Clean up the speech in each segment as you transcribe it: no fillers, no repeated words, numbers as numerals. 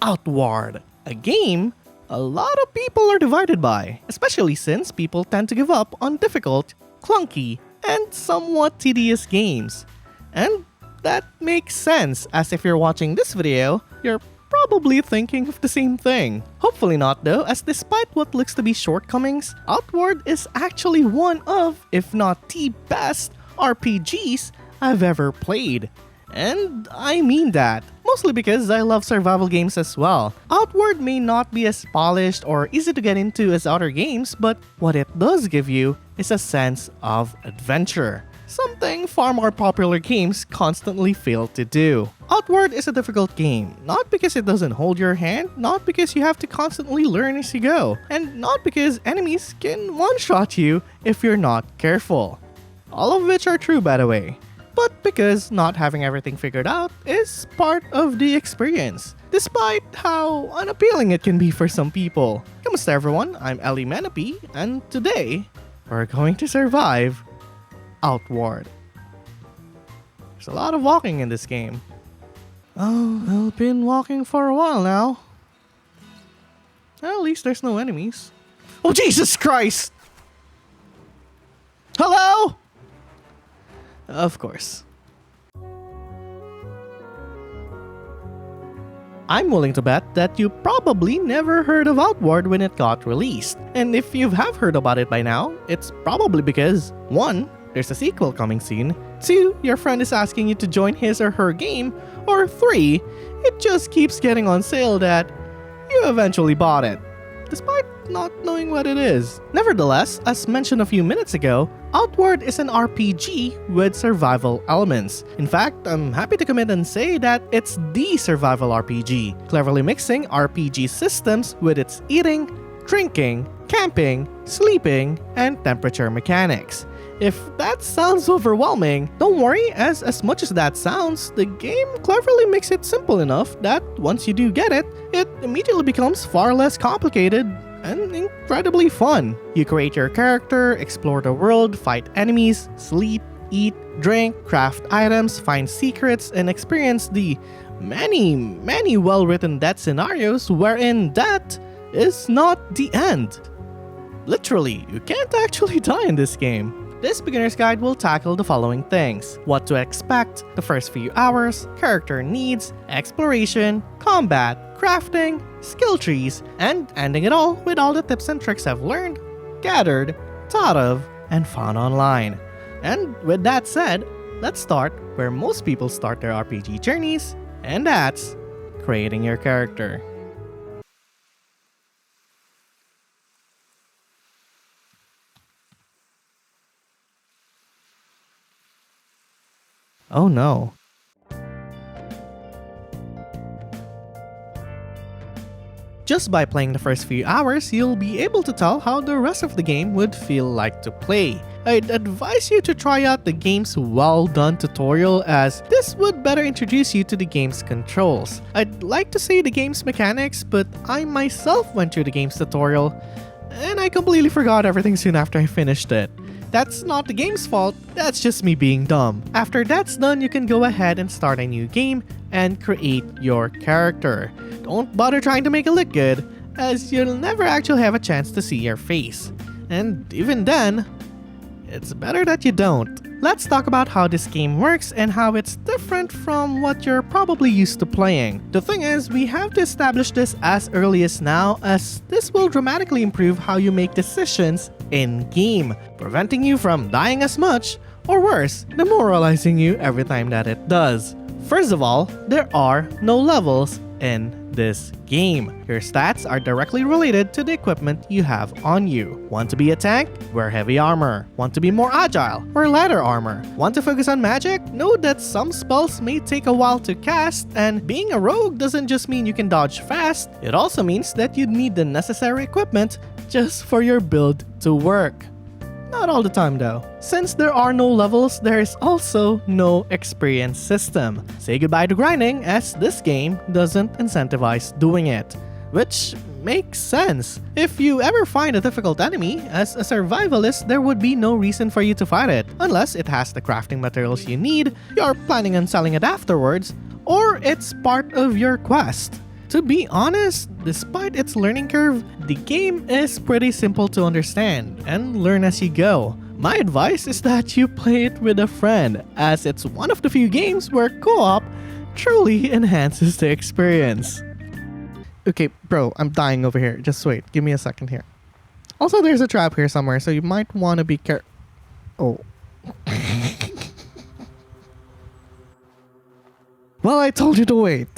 Outward, a game a lot of people are divided by, especially since people tend to give up on difficult, clunky, and somewhat tedious games. And that makes sense, as if you're watching this video, you're probably thinking of the same thing. Hopefully not though, as despite what looks to be shortcomings, Outward is actually one of, if not the best, RPGs I've ever played. And I mean that, mostly because I love survival games as well. Outward may not be as polished or easy to get into as other games, but what it does give you is a sense of adventure. Something far more popular games constantly fail to do. Outward is a difficult game, not because it doesn't hold your hand, not because you have to constantly learn as you go, and not because enemies can one-shot you if you're not careful. All of which are true, by the way. But because not having everything figured out is part of the experience, despite how unappealing it can be for some people. Kamusta everyone, I'm Ellie Manapi, and today, we're going to survive Outward. There's a lot of walking in this game. Oh, I've been walking for a while now. Well, at least there's no enemies. Oh, Jesus Christ! Hello? Of course. I'm willing to bet that you probably never heard of Outward when it got released. And if you have heard about it by now, it's probably because 1. There's a sequel coming soon, 2. Your friend is asking you to join his or her game, or 3. It just keeps getting on sale that you eventually bought it, despite not knowing what it is. Nevertheless, as mentioned a few minutes ago, Outward is an RPG with survival elements. In fact, I'm happy to commit and say that it's the survival RPG, cleverly mixing RPG systems with its eating, drinking, camping, sleeping, and temperature mechanics. If that sounds overwhelming, don't worry, as much as that sounds, the game cleverly makes it simple enough that once you do get it, it immediately becomes far less complicated and incredibly fun. You create your character, explore the world, fight enemies, sleep, eat, drink, craft items, find secrets, and experience the many well-written death scenarios wherein death is not the end. Literally, you can't actually die in this game. This beginner's guide will tackle the following things: what to expect, the first few hours, character needs, exploration, combat, crafting, skill trees, and ending it all with all the tips and tricks I've learned, gathered, thought of, and found online. And with that said, let's start where most people start their RPG journeys, and that's creating your character. Oh no. Just by playing the first few hours, you'll be able to tell how the rest of the game would feel like to play. I'd advise you to try out the game's well-done tutorial, as this would better introduce you to the game's controls. I'd like to say the game's mechanics, but I myself went through the game's tutorial, and I completely forgot everything soon after I finished it. That's not the game's fault, that's just me being dumb. After that's done, you can go ahead and start a new game and create your character. Don't bother trying to make it look good, as you'll never actually have a chance to see your face. And even then, it's better that you don't. Let's talk about how this game works and how it's different from what you're probably used to playing. The thing is, we have to establish this as early as now, as this will dramatically improve how you make decisions in-game, preventing you from dying as much, or worse, demoralizing you every time that it does. First of all, there are no levels in this game. Your stats are directly related to the equipment you have on you. Want to be a tank? Wear heavy armor. Want to be more agile? Wear lighter armor. Want to focus on magic? Know that some spells may take a while to cast, and being a rogue doesn't just mean you can dodge fast, it also means that you need the necessary equipment just for your build to work. Not all the time though. Since there are no levels, there is also no experience system. Say goodbye to grinding, as this game doesn't incentivize doing it. Which makes sense. If you ever find a difficult enemy, as a survivalist, there would be no reason for you to fight it, unless it has the crafting materials you need, you're planning on selling it afterwards, or it's part of your quest. To be honest, despite its learning curve, the game is pretty simple to understand and learn as you go. My advice is that you play it with a friend, as it's one of the few games where co-op truly enhances the experience. Okay, bro, I'm dying over here. Just wait, give me a second here. Also, there's a trap here somewhere, so you might want to be careful. Oh. Well, I told you to wait.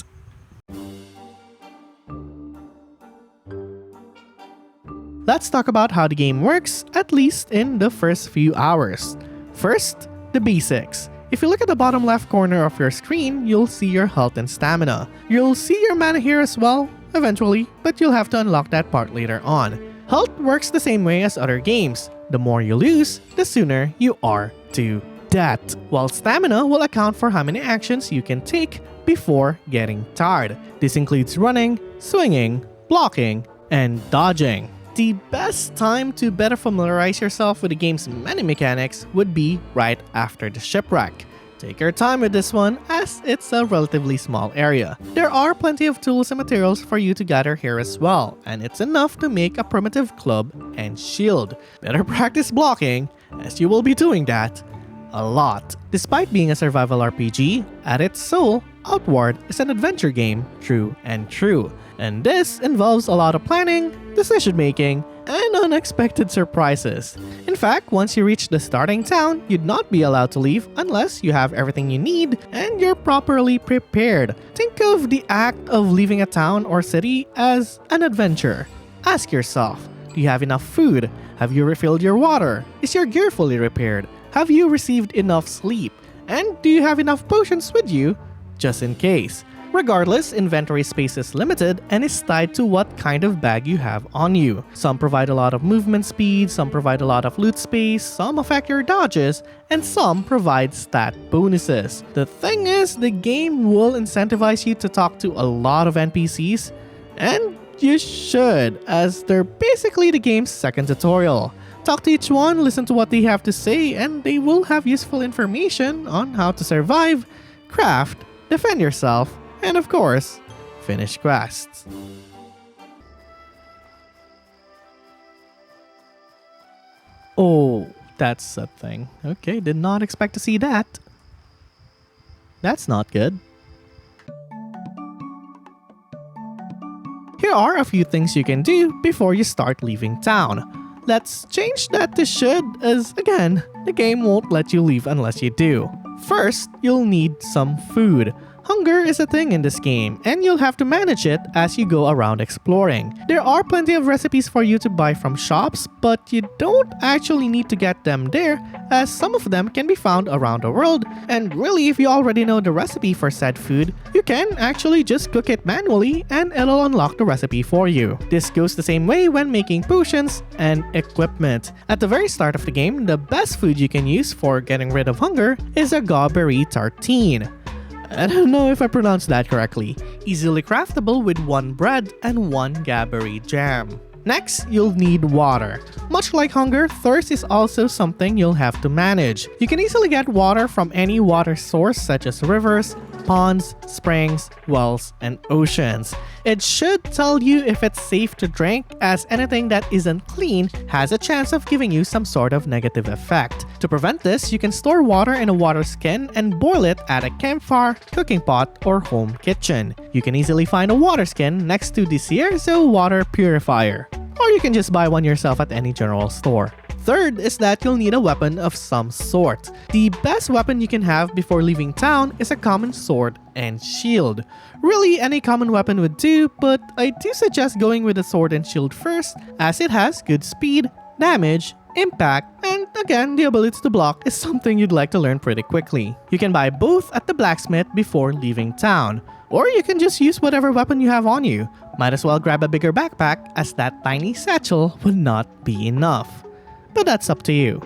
Let's talk about how the game works, at least in the first few hours. First, the basics. If you look at the bottom left corner of your screen, you'll see your health and stamina. You'll see your mana here as well, eventually, but you'll have to unlock that part later on. Health works the same way as other games. The more you lose, the sooner you are to death. While stamina will account for how many actions you can take before getting tired. This includes running, swinging, blocking, and dodging. The best time to better familiarize yourself with the game's many mechanics would be right after the shipwreck. Take your time with this one, as it's a relatively small area. There are plenty of tools and materials for you to gather here as well, and it's enough to make a primitive club and shield. Better practice blocking, as you will be doing that a lot. Despite being a survival RPG, at its soul, Outward is an adventure game true and true. And this involves a lot of planning, decision making, and unexpected surprises. In fact, once you reach the starting town, you'd not be allowed to leave unless you have everything you need and you're properly prepared. Think of the act of leaving a town or city as an adventure. Ask yourself, do you have enough food? Have you refilled your water? Is your gear fully repaired? Have you received enough sleep? And do you have enough potions with you, just in case? Regardless, inventory space is limited and is tied to what kind of bag you have on you. Some provide a lot of movement speed, some provide a lot of loot space, some affect your dodges, and some provide stat bonuses. The thing is, the game will incentivize you to talk to a lot of NPCs, and you should, as they're basically the game's second tutorial. Talk to each one, listen to what they have to say, and they will have useful information on how to survive, craft, defend yourself, and of course, finish quests. Oh, that's a thing. Okay, did not expect to see that. That's not good. Here are a few things you can do before you start leaving town. Let's change that to should, as again, the game won't let you leave unless you do. First, you'll need some food. Hunger is a thing in this game, and you'll have to manage it as you go around exploring. There are plenty of recipes for you to buy from shops, but you don't actually need to get them there, as some of them can be found around the world, and really if you already know the recipe for said food, you can actually just cook it manually and it'll unlock the recipe for you. This goes the same way when making potions and equipment. At the very start of the game, the best food you can use for getting rid of hunger is a gawberry tartine. I don't know if I pronounced that correctly. Easily craftable with 1 bread and 1 gabberry jam. Next, you'll need water. Much like hunger, thirst is also something you'll have to manage. You can easily get water from any water source such as rivers, ponds, springs, wells, and oceans. It should tell you if it's safe to drink, as anything that isn't clean has a chance of giving you some sort of negative effect. To prevent this, you can store water in a water skin and boil it at a campfire, cooking pot, or home kitchen. You can easily find a water skin next to the Cierzo water purifier, or you can just buy one yourself at any general store. Third is that you'll need a weapon of some sort. The best weapon you can have before leaving town is a common sword and shield. Really, any common weapon would do, but I do suggest going with a sword and shield first, as it has good speed, damage, impact, and again, the ability to block is something you'd like to learn pretty quickly. You can buy both at the blacksmith before leaving town, or you can just use whatever weapon you have on you. Might as well grab a bigger backpack, as that tiny satchel would not be enough. But that's up to you.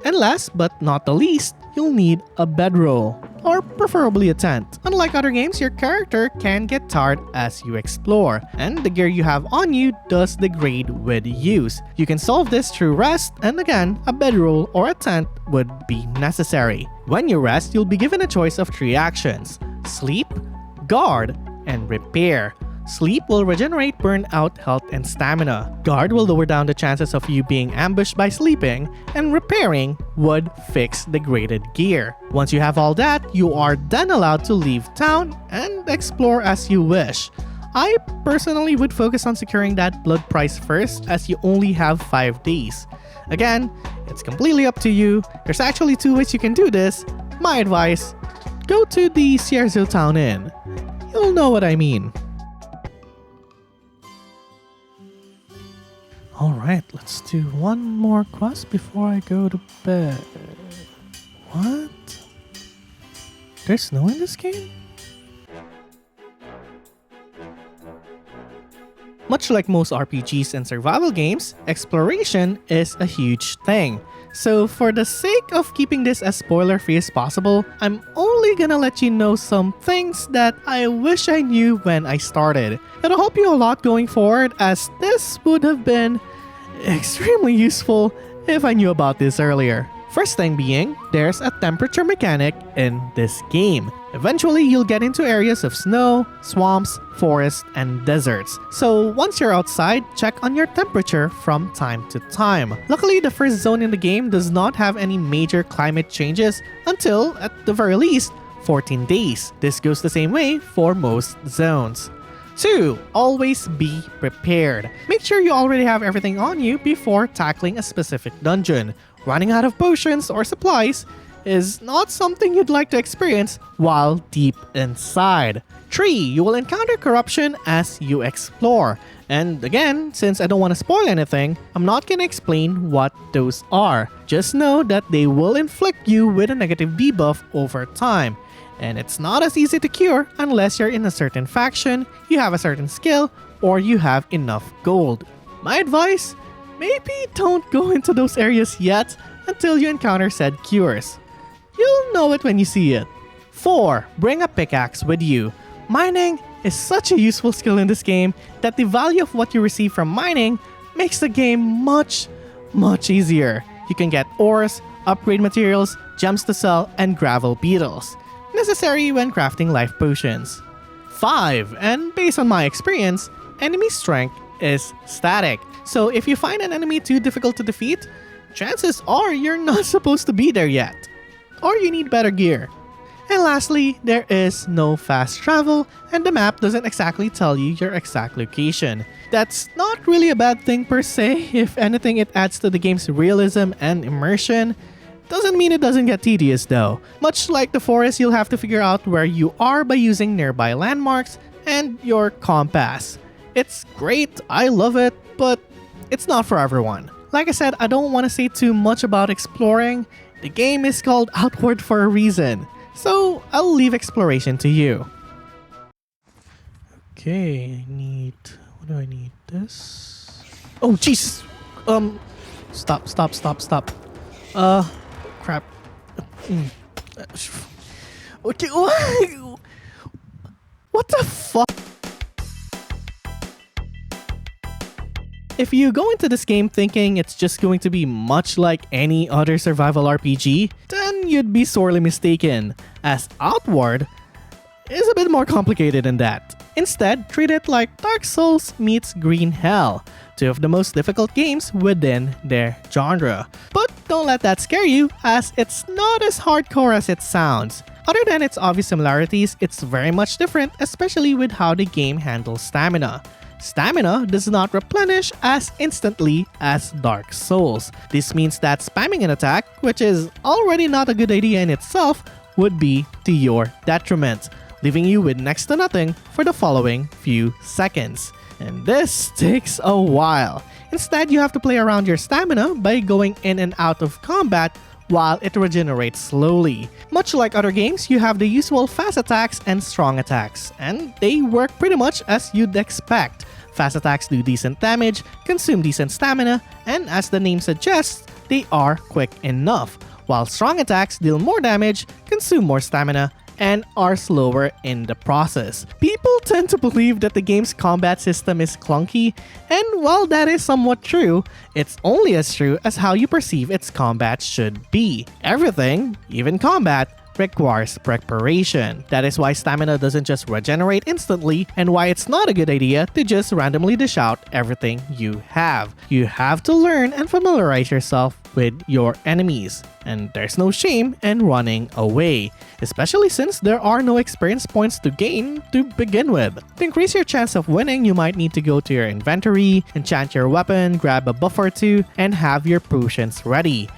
And last but not the least, you'll need a bedroll, or preferably a tent. Unlike other games, your character can get tired as you explore, and the gear you have on you does degrade with use. You can solve this through rest, and again, a bedroll or a tent would be necessary. When you rest, you'll be given a choice of 3 actions: sleep, guard, and repair. Sleep will regenerate burnout health and stamina. Guard will lower down the chances of you being ambushed by sleeping, and repairing would fix degraded gear. Once you have all that, you are then allowed to leave town and explore as you wish. I personally would focus on securing that blood price first, as you only have 5 days. Again, it's completely up to you. There's actually 2 ways you can do this. My advice, go to the Sierzo Town Inn. You'll know what I mean. Alright, let's do one more quest before I go to bed. What? There's snow in this game? Much like most RPGs and survival games, exploration is a huge thing. So for the sake of keeping this as spoiler-free as possible, I'm only gonna let you know some things that I wish I knew when I started. It'll help you a lot going forward, as this would have been extremely useful if I knew about this earlier. First thing being, there's a temperature mechanic in this game. Eventually, you'll get into areas of snow, swamps, forests, and deserts. So once you're outside, check on your temperature from time to time. Luckily, the first zone in the game does not have any major climate changes until, at the very least, 14 days. This goes the same way for most zones. 2. Always be prepared. Make sure you already have everything on you before tackling a specific dungeon. Running out of potions or supplies is not something you'd like to experience while deep inside. 3. You will encounter corruption as you explore. And again, since I don't want to spoil anything, I'm not gonna explain what those are. Just know that they will inflict you with a negative debuff over time. And it's not as easy to cure unless you're in a certain faction, you have a certain skill, or you have enough gold. My advice? Maybe don't go into those areas yet until you encounter said cures. You'll know it when you see it. 4. Bring a pickaxe with you. Mining is such a useful skill in this game that the value of what you receive from mining makes the game much easier. You can get ores, upgrade materials, gems to sell, and gravel beetles, necessary when crafting life potions. 5. And based on my experience, enemy strength is static. So if you find an enemy too difficult to defeat, chances are you're not supposed to be there yet. Or you need better gear. And lastly, there is no fast travel, and the map doesn't exactly tell you your exact location. That's not really a bad thing per se. If anything, it adds to the game's realism and immersion. Doesn't mean it doesn't get tedious though. Much like the forest, you'll have to figure out where you are by using nearby landmarks and your compass. It's great, I love it, but it's not for everyone. Like I said, I don't want to say too much about exploring. The game is called Outward for a reason, so I'll leave exploration to you. Okay, what do I need? This? Oh, jeez! Stop. Crap. Okay, what the fuck? If you go into this game thinking it's just going to be much like any other survival RPG, then you'd be sorely mistaken, as Outward is a bit more complicated than that. Instead, treat it like Dark Souls meets Green Hell, 2 of the most difficult games within their genre. But don't let that scare you, as it's not as hardcore as it sounds. Other than its obvious similarities, it's very much different, especially with how the game handles stamina. Stamina does not replenish as instantly as Dark Souls. This means that spamming an attack, which is already not a good idea in itself, would be to your detriment, leaving you with next to nothing for the following few seconds. And this takes a while. Instead, you have to play around your stamina by going in and out of combat while it regenerates slowly. Much like other games, you have the usual fast attacks and strong attacks, and they work pretty much as you'd expect. Fast attacks do decent damage, consume decent stamina, and as the name suggests, they are quick enough, while strong attacks deal more damage, consume more stamina, and are slower in the process. People tend to believe that the game's combat system is clunky, and while that is somewhat true, it's only as true as how you perceive its combat should be. Everything, even combat, requires preparation. That is why stamina doesn't just regenerate instantly, and why it's not a good idea to just randomly dish out everything you have. You have to learn and familiarize yourself with your enemies, and there's no shame in running away, especially since there are no experience points to gain to begin with. To increase your chance of winning, you might need to go to your inventory, enchant your weapon, grab a buff or two, and have your potions ready.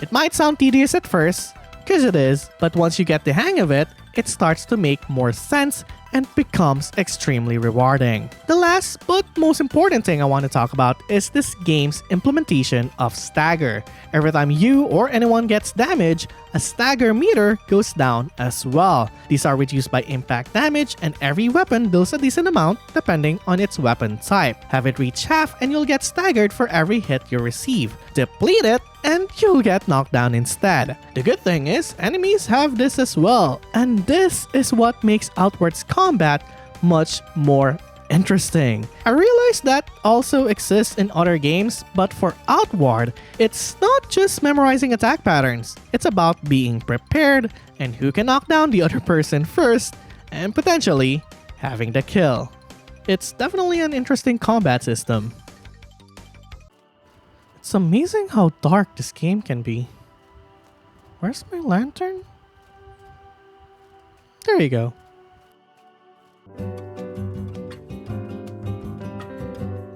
It might sound tedious at first, because it is, but once you get the hang of it, it starts to make more sense and becomes extremely rewarding. The last but most important thing I want to talk about is this game's implementation of stagger. Every time you or anyone gets damage, a stagger meter goes down as well. These are reduced by impact damage, and every weapon deals a decent amount depending on its weapon type. Have it reach half and you'll get staggered for every hit you receive. Deplete it and you'll get knocked down instead. The good thing is, enemies have this as well, and this is what makes Outward's combat much more interesting. I realized that also exists in other games, but for Outward, it's not just memorizing attack patterns. It's about being prepared and who can knock down the other person first, and potentially having the kill. It's definitely an interesting combat system. It's amazing how dark this game can be. Where's my lantern? There you go.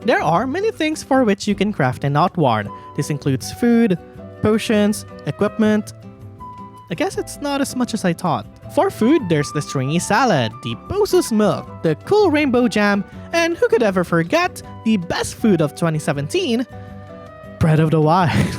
There are many things for which you can craft in Outward. This includes food, potions, equipment. I guess it's not as much as I thought. For food, there's the stringy salad, the Bosus milk, the cool rainbow jam, and who could ever forget the best food of 2017, Bread of the Wild.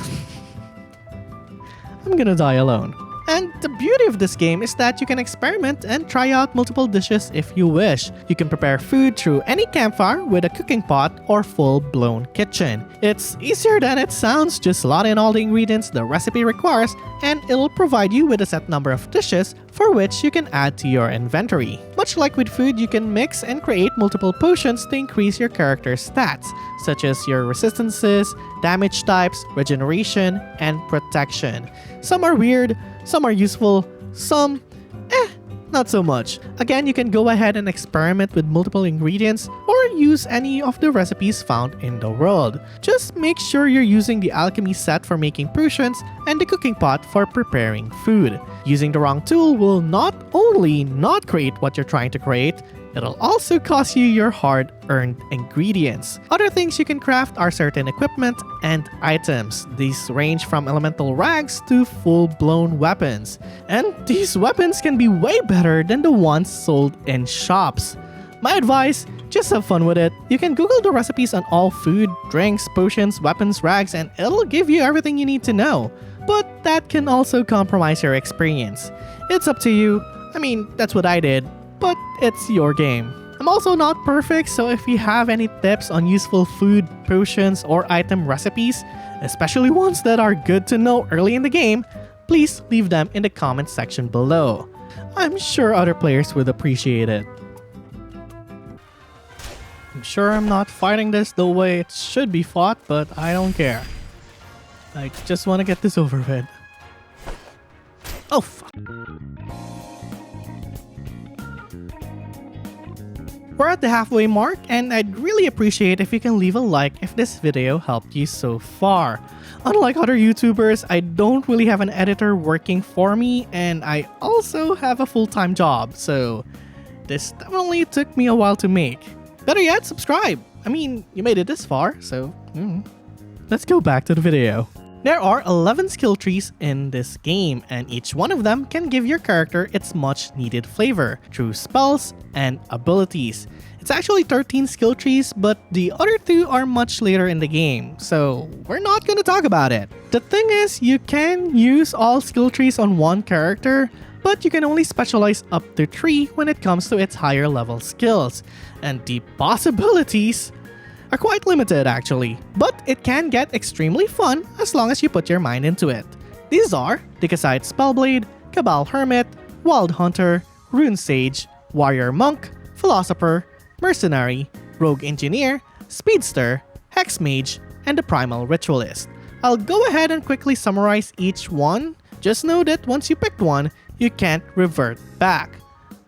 I'm gonna die alone. And the beauty of this game is that you can experiment and try out multiple dishes if you wish. You can prepare food through any campfire with a cooking pot or full-blown kitchen. It's easier than it sounds, just slot in all the ingredients the recipe requires and it'll provide you with a set number of dishes for which you can add to your inventory. Much like with food, you can mix and create multiple potions to increase your character's stats, such as your resistances, damage types, regeneration, and protection. Some are weird, some are useful, some not so much. Again, you can go ahead and experiment with multiple ingredients or use any of the recipes found in the world. Just make sure you're using the alchemy set for making potions and the cooking pot for preparing food. Using the wrong tool will not only not create what you're trying to create, it'll also cost you your hard-earned ingredients. Other things you can craft are certain equipment and items. These range from elemental rags to full-blown weapons. And these weapons can be way better than the ones sold in shops. My advice, just have fun with it. You can Google the recipes on all food, drinks, potions, weapons, rags, and it'll give you everything you need to know. But that can also compromise your experience. It's up to you. I mean, that's what I did. But it's your game. I'm also not perfect, so if you have any tips on useful food, potions, or item recipes, especially ones that are good to know early in the game, please leave them in the comment section below. I'm sure other players would appreciate it. I'm sure I'm not fighting this the way it should be fought, but I don't care. I just want to get this over with. Oh, fuck. We're at the halfway mark, and I'd really appreciate if you can leave a like if this video helped you so far. Unlike other YouTubers, I don't really have an editor working for me, and I also have a full-time job, so this definitely took me a while to make. Better yet, subscribe! I mean, you made it this far, so let's go back to the video. There are 11 skill trees in this game, and each one of them can give your character its much needed flavor through spells and abilities. It's actually 13 skill trees, but the other two are much later in the game, so we're not gonna talk about it. The thing is, you can use all skill trees on one character, but you can only specialize up to 3 when it comes to its higher level skills, and the possibilities are quite limited actually, but it can get extremely fun as long as you put your mind into it. These are Decasite Spellblade, Cabal Hermit, Wild Hunter, Rune Sage, Warrior Monk, Philosopher, Mercenary, Rogue Engineer, Speedster, Hex Mage, and the Primal Ritualist. I'll go ahead and quickly summarize each one. Just know that once you picked one, you can't revert back.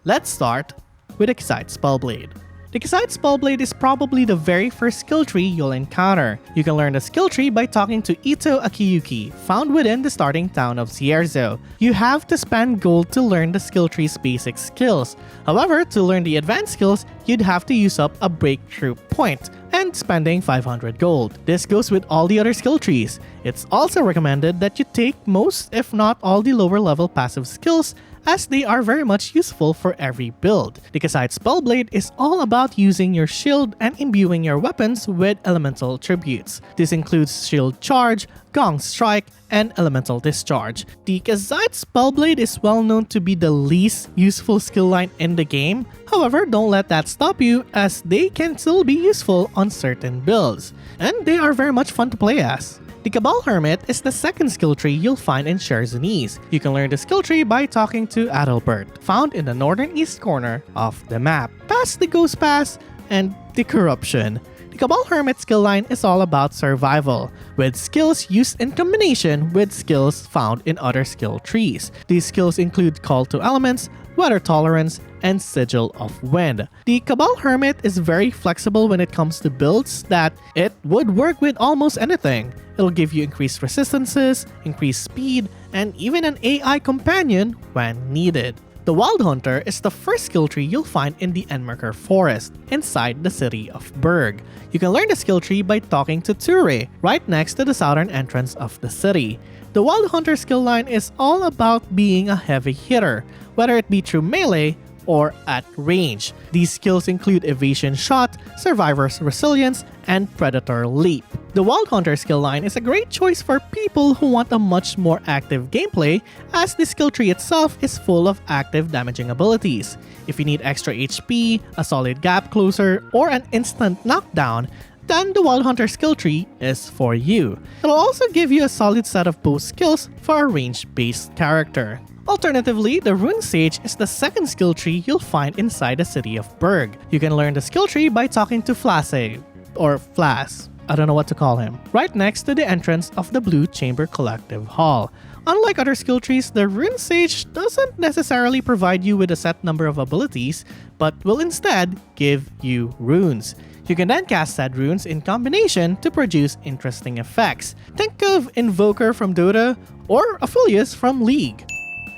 Let's start with Excite Spellblade. The Excite Spellblade is probably the very first skill tree you'll encounter. You can learn the skill tree by talking to Ito Akiyuki, found within the starting town of Cierzo. You have to spend gold to learn the skill tree's basic skills. However, to learn the advanced skills, you'd have to use up a breakthrough point, and spending 500 gold. This goes with all the other skill trees. It's also recommended that you take most, if not all, the lower level passive skills, as they are very much useful for every build. The Excite Spellblade is all about using your shield and imbuing your weapons with elemental attributes. This includes Shield Charge, Gong Strike, and Elemental Discharge. The Excite Spellblade is well known to be the least useful skill line in the game. However, don't let that stop you, as they can still be useful on certain builds, and they are very much fun to play as. The Cabal Hermit is the second skill tree you'll find in Cherzanese. You can learn the skill tree by talking to Adalbert, found in the northern east corner of the map, past the Ghost Pass and the Corruption. The Cabal Hermit skill line is all about survival, with skills used in combination with skills found in other skill trees. These skills include Call to Elements, Weather Tolerance, and Sigil of Wind. The Cabal Hermit is very flexible when it comes to builds that it would work with almost anything. It'll give you increased resistances, increased speed, and even an AI companion when needed. The Wild Hunter is the first skill tree you'll find in the Enmerker Forest, inside the city of Berg. You can learn the skill tree by talking to Ture, right next to the southern entrance of the city. The Wild Hunter skill line is all about being a heavy hitter, whether it be through melee or at range. These skills include Evasion Shot, Survivor's Resilience, and Predator Leap. The Wild Hunter skill line is a great choice for people who want a much more active gameplay, as the skill tree itself is full of active damaging abilities. If you need extra HP, a solid gap closer, or an instant knockdown, then the Wild Hunter skill tree is for you. It'll also give you a solid set of both skills for a range-based character. Alternatively, the Rune Sage is the second skill tree you'll find inside the city of Berg. You can learn the skill tree by talking to Flasse, or Flas, I don't know what to call him, right next to the entrance of the Blue Chamber Collective Hall. Unlike other skill trees, the Rune Sage doesn't necessarily provide you with a set number of abilities, but will instead give you runes. You can then cast said runes in combination to produce interesting effects. Think of Invoker from Dota or Aphelios from League.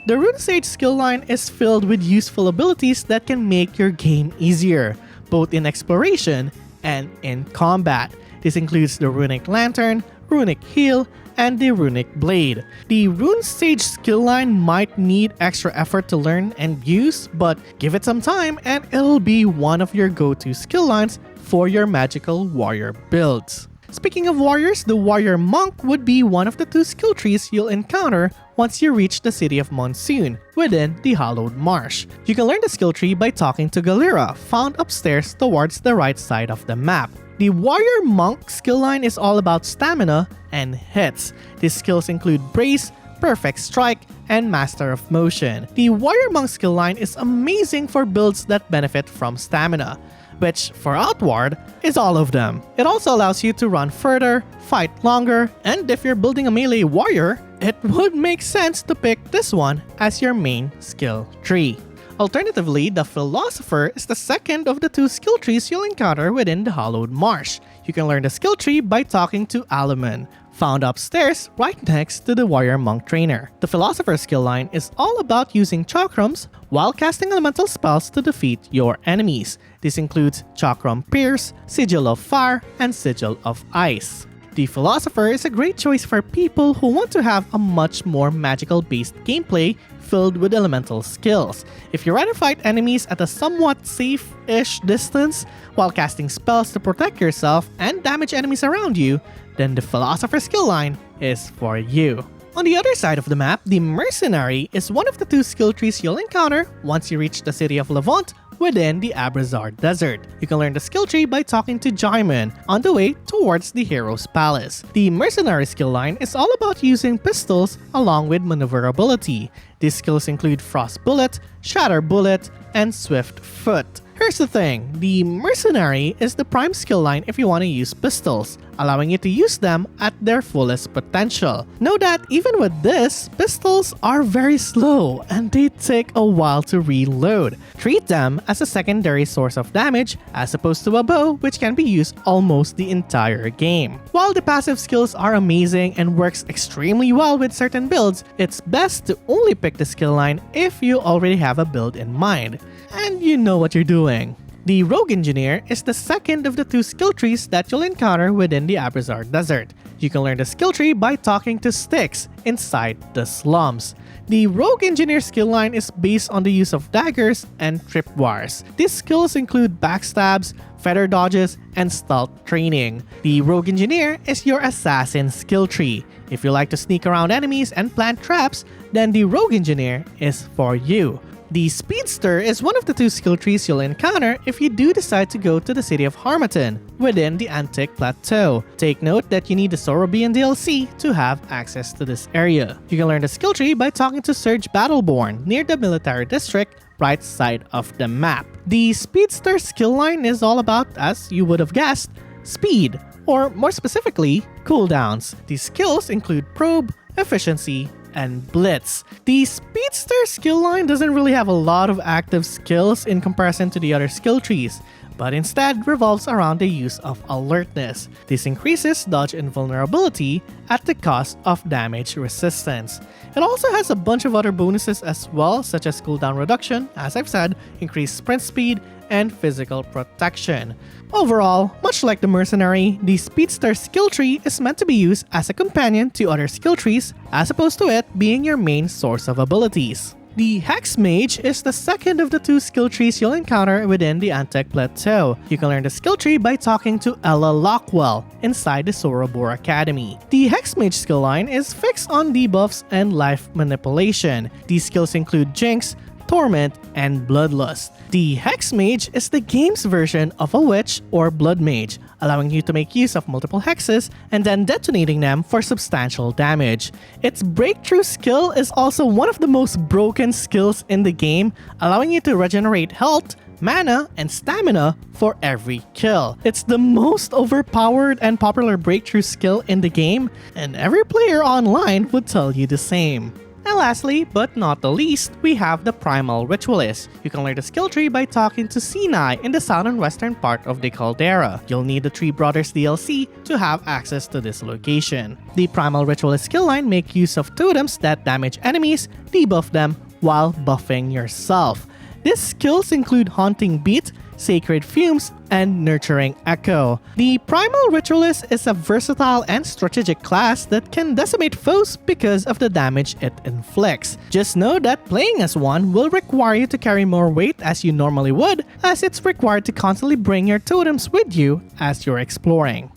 The Rune Sage skill line is filled with useful abilities that can make your game easier, both in exploration and in combat. This includes the Runic Lantern, Runic Heal, and the Runic Blade. The Rune Sage skill line might need extra effort to learn and use, but give it some time and it'll be one of your go-to skill lines for your magical warrior builds. Speaking of warriors, the Warrior Monk would be one of the two skill trees you'll encounter once you reach the City of Monsoon within the Hallowed Marsh. You can learn the skill tree by talking to Galera, found upstairs towards the right side of the map. The Warrior Monk skill line is all about stamina and hits. These skills include Brace, Perfect Strike, and Master of Motion. The Warrior Monk skill line is amazing for builds that benefit from stamina, which for Outward is all of them. It also allows you to run further, fight longer, and if you're building a melee warrior, it would make sense to pick this one as your main skill tree. Alternatively, the Philosopher is the second of the two skill trees you'll encounter within the Hallowed Marsh. You can learn the skill tree by talking to Alaman, found upstairs right next to the Warrior Monk trainer. The Philosopher skill line is all about using chakrams while casting elemental spells to defeat your enemies. This includes Chakram Pierce, Sigil of Fire, and Sigil of Ice. The Philosopher is a great choice for people who want to have a much more magical-based gameplay filled with elemental skills. If you rather fight enemies at a somewhat safe-ish distance while casting spells to protect yourself and damage enemies around you, then the Philosopher skill line is for you. On the other side of the map, the Mercenary is one of the two skill trees you'll encounter once you reach the city of Levant within the Abrazar Desert. You can learn the skill tree by talking to Jaimin on the way towards the Hero's Palace. The Mercenary skill line is all about using pistols along with maneuverability. These skills include Frost Bullet, Shatter Bullet, and Swift Foot. Here's the thing, the Mercenary is the prime skill line if you want to use pistols, allowing you to use them at their fullest potential. Know that even with this, pistols are very slow and they take a while to reload. Treat them as a secondary source of damage as opposed to a bow, which can be used almost the entire game. While the passive skills are amazing and works extremely well with certain builds, it's best to only pick the skill line if you already have a build in mind and you know what you're doing. The Rogue Engineer is the second of the two skill trees that you'll encounter within the Abrazar Desert. You can learn the skill tree by talking to sticks inside the slums. The Rogue Engineer skill line is based on the use of daggers and tripwires. These skills include backstabs, feather dodges, and stealth training. The Rogue Engineer is your assassin skill tree. If you like to sneak around enemies and plant traps, then the Rogue Engineer is for you. The Speedster is one of the two skill trees you'll encounter if you do decide to go to the city of Harmattan within the Antique Plateau. Take note that you need the Sorobian DLC to have access to this area. You can learn the skill tree by talking to Surge Battleborn near the military district right side of the map. The Speedster skill line is all about, as you would have guessed, speed, or more specifically, cooldowns. These skills include Probe, Efficiency, and Blitz. The Speedster skill line doesn't really have a lot of active skills in comparison to the other skill trees, but instead revolves around the use of alertness. This increases dodge and vulnerability at the cost of damage resistance. It also has a bunch of other bonuses as well, such as cooldown reduction, as I've said, increased sprint speed, and physical protection. Overall, much like the Mercenary, the Speedster skill tree is meant to be used as a companion to other skill trees, as opposed to it being your main source of abilities. The Hex Mage is the second of the two skill trees you'll encounter within the Antique Plateau. You can learn the skill tree by talking to Ella Lockwell inside the Sorobor Academy. The Hex Mage skill line is fixed on debuffs and life manipulation. These skills include Jinx, Torment, and Bloodlust. The Hex Mage is the game's version of a Witch or Blood Mage, allowing you to make use of multiple hexes and then detonating them for substantial damage. Its breakthrough skill is also one of the most broken skills in the game, allowing you to regenerate health, mana, and stamina for every kill. It's the most overpowered and popular breakthrough skill in the game, and every player online would tell you the same. And lastly, but not the least, we have the Primal Ritualist. You can learn the skill tree by talking to Sinai in the south and western part of the Caldera. You'll need the Three Brothers DLC to have access to this location. The Primal Ritualist skill line make use of totems that damage enemies, debuff them, while buffing yourself. These skills include Haunting Beat, Sacred Fumes, and Nurturing Echo. The Primal Ritualist is a versatile and strategic class that can decimate foes because of the damage it inflicts. Just know that playing as one will require you to carry more weight as you normally would, as it's required to constantly bring your totems with you as you're exploring.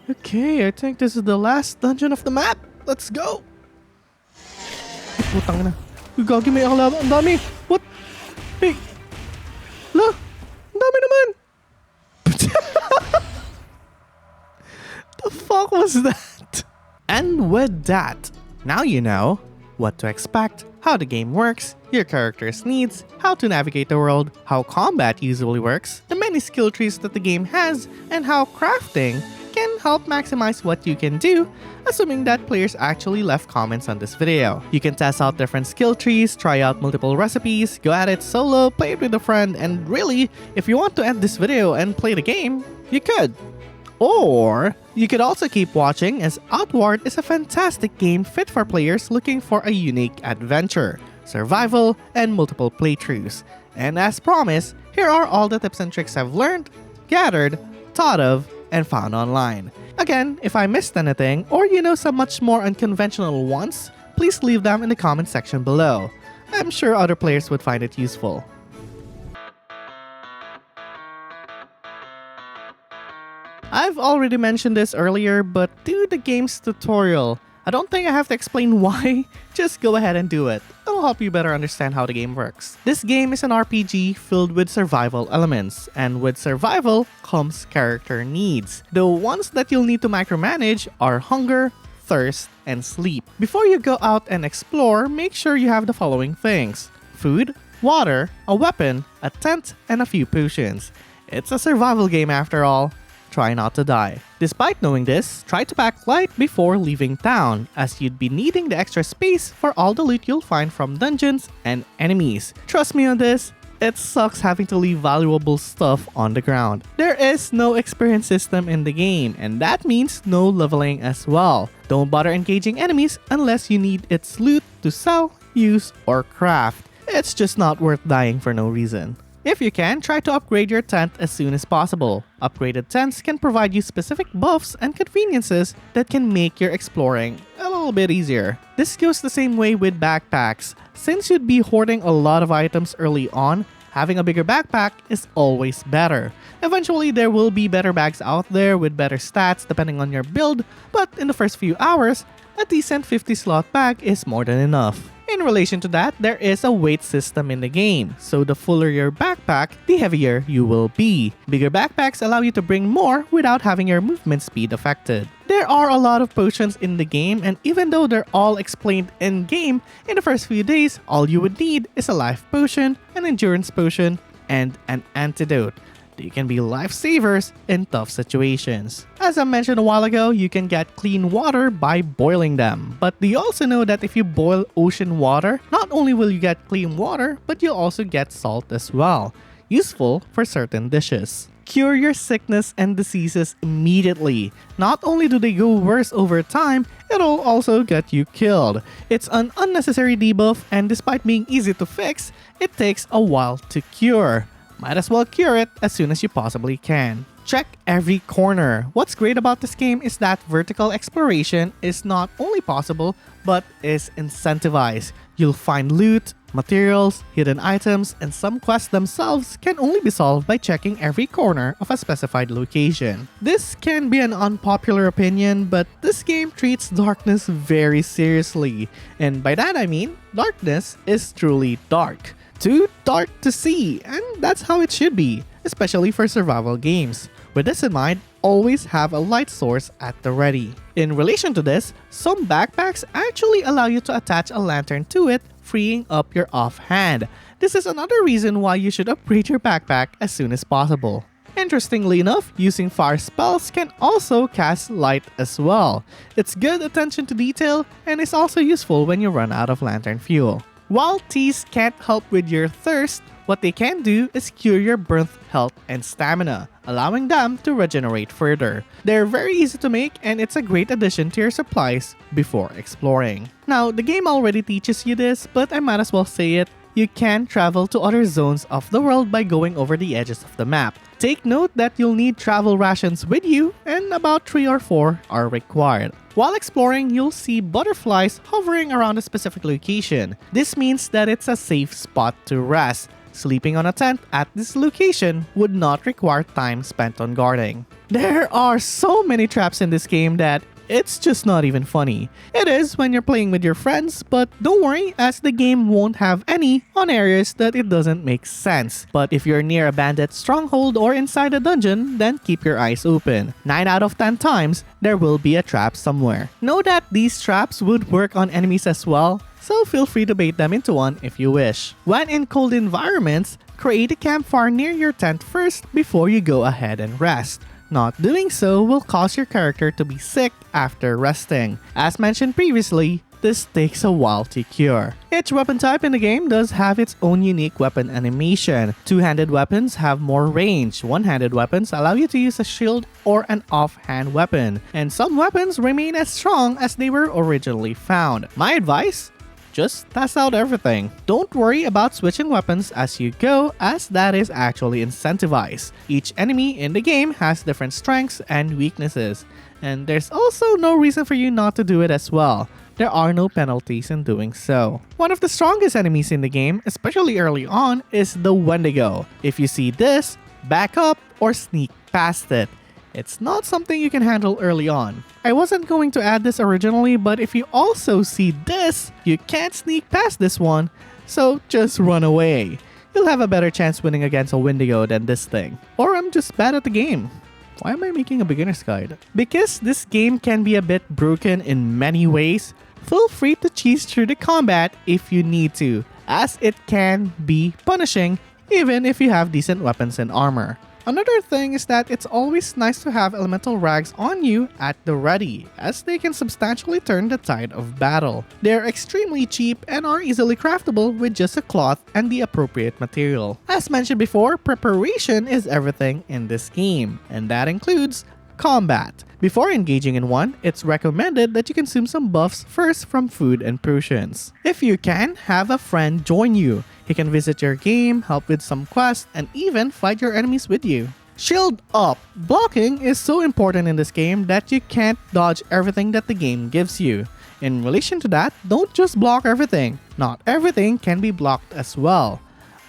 Okay, I think this is the last dungeon of the map. Let's go! Putang na. Gagi, may akalaban. Ang dami! What? Hey! La! Ang dami naman! The fuck was that? And with that, now you know what to expect, how the game works, your character's needs, how to navigate the world, how combat usually works, the many skill trees that the game has, and how crafting can help maximize what you can do, assuming that players actually left comments on this video. You can test out different skill trees, try out multiple recipes, go at it solo, play it with a friend, and really, if you want to end this video and play the game, you could. Or you could also keep watching, as Outward is a fantastic game fit for players looking for a unique adventure, survival, and multiple playthroughs. And as promised, here are all the tips and tricks I've learned, gathered, thought of, and found online. Again, if I missed anything, or you know some much more unconventional ones, please leave them in the comment section below. I'm sure other players would find it useful. I've already mentioned this earlier, but do the game's tutorial. I don't think I have to explain why, just go ahead and do it. It'll help you better understand how the game works. This game is an RPG filled with survival elements, and with survival comes character needs. The ones that you'll need to micromanage are hunger, thirst, and sleep. Before you go out and explore, make sure you have the following things: food, water, a weapon, a tent, and a few potions. It's a survival game after all. Try not to die. Despite knowing this, try to pack light before leaving town, as you'd be needing the extra space for all the loot you'll find from dungeons and enemies. Trust me on this, it sucks having to leave valuable stuff on the ground. There is no experience system in the game, and that means no leveling as well. Don't bother engaging enemies unless you need its loot to sell, use, or craft. It's just not worth dying for no reason. If you can, try to upgrade your tent as soon as possible. Upgraded tents can provide you specific buffs and conveniences that can make your exploring a little bit easier. This goes the same way with backpacks. Since you'd be hoarding a lot of items early on, having a bigger backpack is always better. Eventually, there will be better bags out there with better stats depending on your build, but in the first few hours, a decent 50-slot bag is more than enough. In relation to that, there is a weight system in the game, so the fuller your backpack, the heavier you will be. Bigger backpacks allow you to bring more without having your movement speed affected. There are a lot of potions in the game, and even though they're all explained in-game, in the first few days, all you would need is a life potion, an endurance potion, and an antidote. They can be lifesavers in tough situations. As I mentioned a while ago, you can get clean water by boiling them. But do you also know that if you boil ocean water, not only will you get clean water, but you'll also get salt as well, useful for certain dishes. Cure your sickness and diseases immediately. Not only do they go worse over time, it'll also get you killed. It's an unnecessary debuff, and despite being easy to fix, it takes a while to cure. Might as well cure it as soon as you possibly can. Check every corner. What's great about this game is that vertical exploration is not only possible, but is incentivized. You'll find loot, materials, hidden items, and some quests themselves can only be solved by checking every corner of a specified location. This can be an unpopular opinion, but this game treats darkness very seriously. And by that I mean, darkness is truly dark. Too dark to see, and that's how it should be, especially for survival games. With this in mind, always have a light source at the ready. In relation to this, some backpacks actually allow you to attach a lantern to it, freeing up your offhand. This is another reason why you should upgrade your backpack as soon as possible. Interestingly enough, using fire spells can also cast light as well. It's good attention to detail and is also useful when you run out of lantern fuel. While teas can't help with your thirst, what they can do is cure your burnt health and stamina, allowing them to regenerate further. They're very easy to make, and it's a great addition to your supplies before exploring. Now, the game already teaches you this, but I might as well say it. You can travel to other zones of the world by going over the edges of the map. Take note that you'll need travel rations with you, and about 3 or 4 are required. While exploring, you'll see butterflies hovering around a specific location. This means that it's a safe spot to rest. Sleeping on a tent at this location would not require time spent on guarding. There are so many traps in this game that it's just not even funny. It is when you're playing with your friends, but don't worry, as the game won't have any on areas that it doesn't make sense. But if you're near a bandit stronghold or inside a dungeon, then keep your eyes open. 9 out of 10 times, there will be a trap somewhere. Know that these traps would work on enemies as well, so feel free to bait them into one if you wish. When in cold environments, create a campfire near your tent first before you go ahead and rest. Not doing so will cause your character to be sick after resting. As mentioned previously, this takes a while to cure. Each weapon type in the game does have its own unique weapon animation. Two-handed weapons have more range. One-handed weapons allow you to use a shield or an offhand weapon. And some weapons remain as strong as they were originally found. My advice? Just test out everything. Don't worry about switching weapons as you go, as that is actually incentivized. Each enemy in the game has different strengths and weaknesses, and there's also no reason for you not to do it as well. There are no penalties in doing so. One of the strongest enemies in the game, especially early on, is the Wendigo. If you see this, back up or sneak past it. It's not something you can handle early on. I wasn't going to add this originally, but if you also see this, you can't sneak past this one, so just run away. You'll have a better chance winning against a Wendigo than this thing. Or I'm just bad at the game. Why am I making a beginner's guide? Because this game can be a bit broken in many ways, feel free to cheese through the combat if you need to, as it can be punishing even if you have decent weapons and armor. Another thing is that it's always nice to have elemental rags on you at the ready, as they can substantially turn the tide of battle. They're extremely cheap and are easily craftable with just a cloth and the appropriate material. As mentioned before, preparation is everything in this game, and that includes combat. Before engaging in one, it's recommended that you consume some buffs first from food and potions. If you can, have a friend join you. He can visit your game, help with some quests, and even fight your enemies with you. Shield up! Blocking is so important in this game that you can't dodge everything that the game gives you. In relation to that, don't just block everything. Not everything can be blocked as well.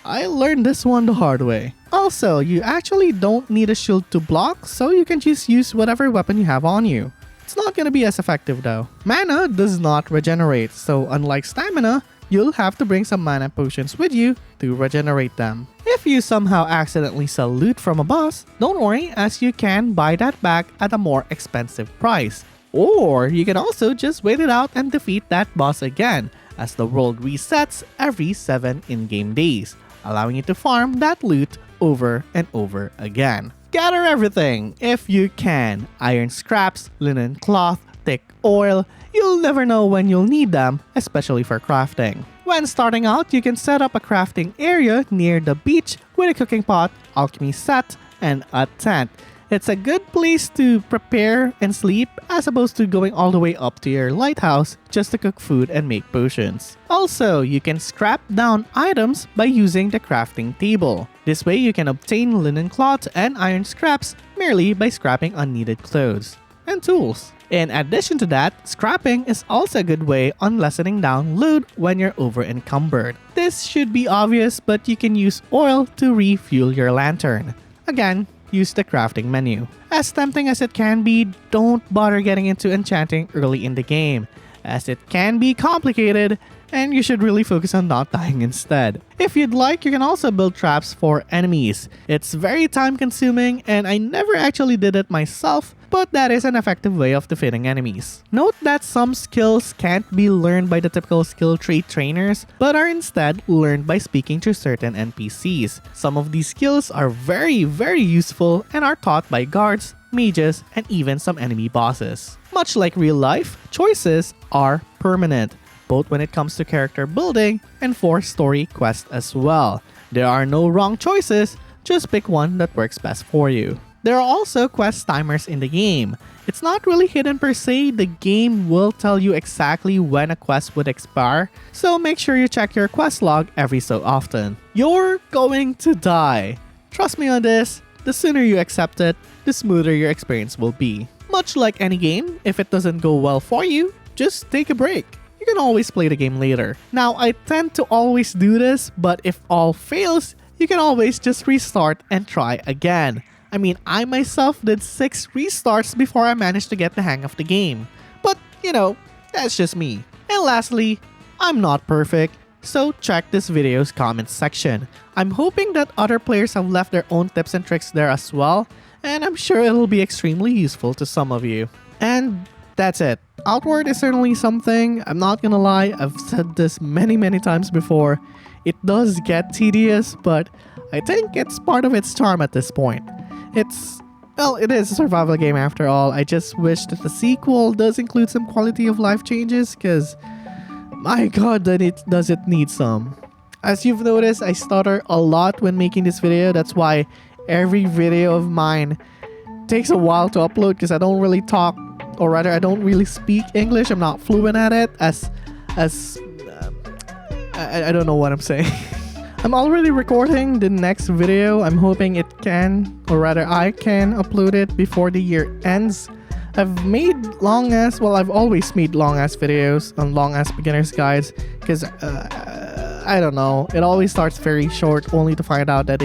I learned this one the hard way. Also, you actually don't need a shield to block, so you can just use whatever weapon you have on you. It's not gonna be as effective though. Mana does not regenerate, so unlike stamina, you'll have to bring some mana potions with you to regenerate them. If you somehow accidentally sell loot from a boss, don't worry, as you can buy that back at a more expensive price. Or you can also just wait it out and defeat that boss again, as the world resets every 7 in-game days, allowing you to farm that loot over and over again. Gather everything if you can. Iron scraps, linen cloth, thick oil. You'll never know when you'll need them, especially for crafting. When starting out, you can set up a crafting area near the beach with a cooking pot, alchemy set, and a tent. It's a good place to prepare and sleep as opposed to going all the way up to your lighthouse just to cook food and make potions. Also, you can scrap down items by using the crafting table. This way you can obtain linen cloth and iron scraps merely by scrapping unneeded clothes and tools. In addition to that, scrapping is also a good way on lessening down loot when you're over encumbered. This should be obvious, but you can use oil to refuel your lantern. Again, use the crafting menu. As tempting as it can be, don't bother getting into enchanting early in the game, as it can be complicated and you should really focus on not dying instead. If you'd like, you can also build traps for enemies. It's very time consuming and I never actually did it myself, but that is an effective way of defeating enemies. Note that some skills can't be learned by the typical skill tree trainers, but are instead learned by speaking to certain NPCs. Some of these skills are very useful and are taught by guards, mages, and even some enemy bosses. Much like real life, choices are permanent, both when it comes to character building and for story quests as well. There are no wrong choices, just pick one that works best for you. There are also quest timers in the game. It's not really hidden per se, the game will tell you exactly when a quest would expire, so make sure you check your quest log every so often. You're going to die. Trust me on this, the sooner you accept it, the smoother your experience will be. Much like any game, if it doesn't go well for you, just take a break. You can always play the game later. Now, I tend to always do this, but if all fails, you can always just restart and try again. I mean, I myself did 6 restarts before I managed to get the hang of the game. But, you know, that's just me. And lastly, I'm not perfect, so check this video's comments section. I'm hoping that other players have left their own tips and tricks there as well, and I'm sure it'll be extremely useful to some of you. And that's it. Outward is certainly something, I'm not gonna lie, I've said this many times before. It does get tedious, but I think it's part of its charm at this point. It is a survival game after all. I just wish that the sequel does include some quality of life changes, because my god, does it need some. As you've noticed, I stutter a lot when making this video. That's why every video of mine takes a while to upload, because I don't really talk, or rather I don't really speak English. I'm not fluent at it I don't know what I'm saying. I'm already recording the next video. I'm hoping it can, or rather I can upload it before the year ends. I've always made long-ass videos on long-ass beginner's guides, because I don't know, it always starts very short only to find out that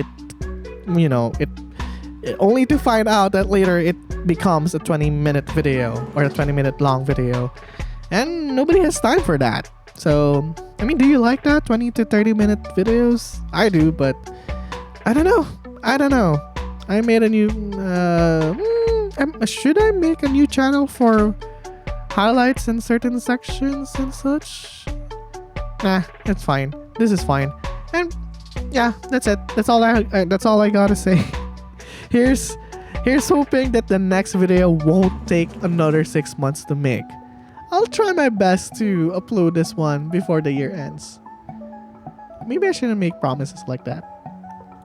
only to find out that later it becomes a 20-minute video or a 20-minute long video, and nobody has time for that. So, I mean, do you like that 20 to 30-minute videos? I do, but I don't know. I made a new should I make a new channel for highlights in certain sections and such? Nah, it's fine. this is fine. And yeah, that's it. That's all I gotta say. Here's here's hoping that the next video won't take another 6 months to make. I'll try my best to upload this one before the year ends. Maybe I shouldn't make promises like that.